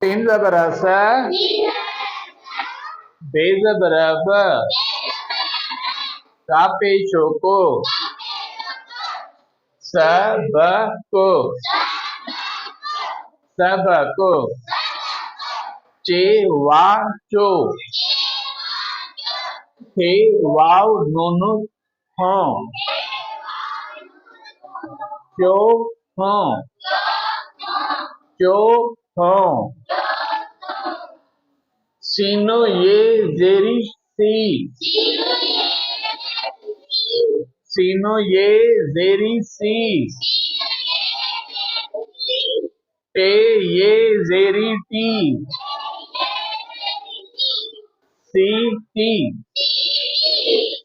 Sin zabara sa, be zabara ba, ka pesho ko, sabako, sabako, che wa cho, he wow nunu ho, cho ho, cho ho, sino ye zeri si, sino ye zeri si, te ye zeri ti, si ti,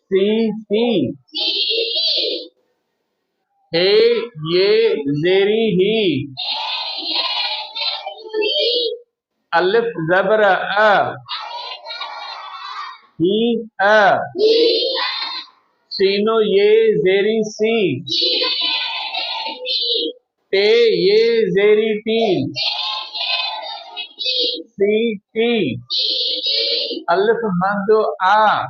si ti, he ye zeri hi, alif zabra a, hi a, sino ye zeri si, te ye zeri ti, si ti, alif mando a,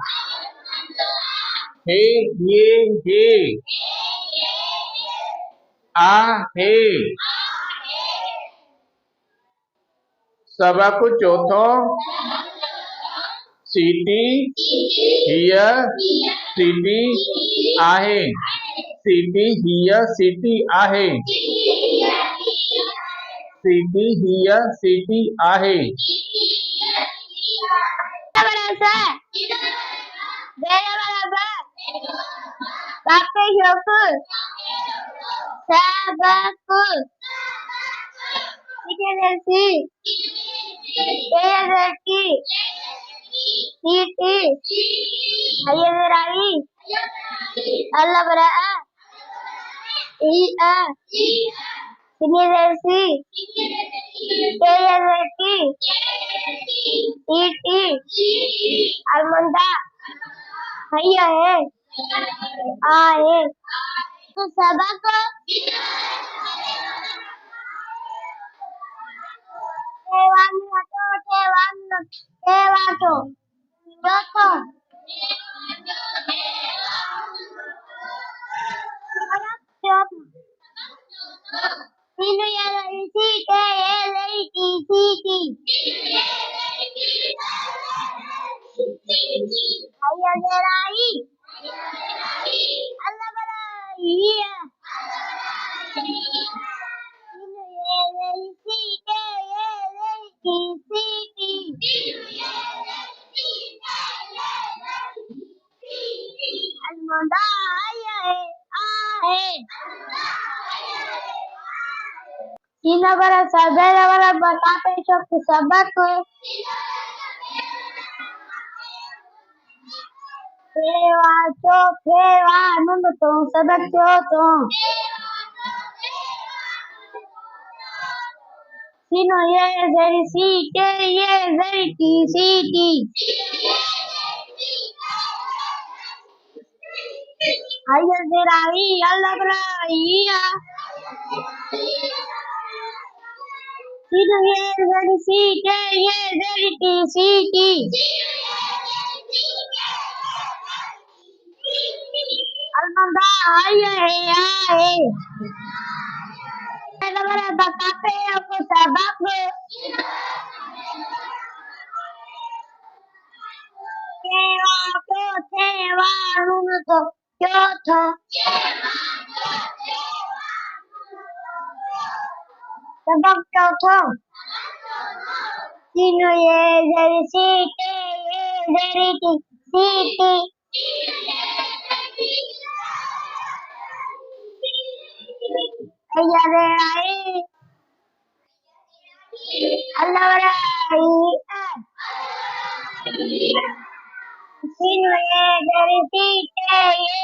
he ye he, a he, सबक चौथो सीटी here city आहे city here city आहे city here city आहे Almanda, hayya hai, aaye. तो सबक tewato joto joto sinu ya isi te ye lei ti ti hayya gerai Allah barai iya sinu ye lei si te ye lei ti almanda hayya hai sinu bara sabera bara बताते शब्द सबक Kewato, kewa, nundu tong, sabak tong. Sino ye zeri si, ke ye zeri ti, si ti. Hayya zerai, Allah berai, iya. Sino ye zeri si, ke ye zeri ti, si ti. Almanda, hayya hai. Bara बताते आपको सबक kewato, kewa, nundu tong, joto. Sabak tong. Sino ye zeri si, ke ye zeri ti, si ti. Hayya zerai, Allah berai, sino ye zeri si, ke ye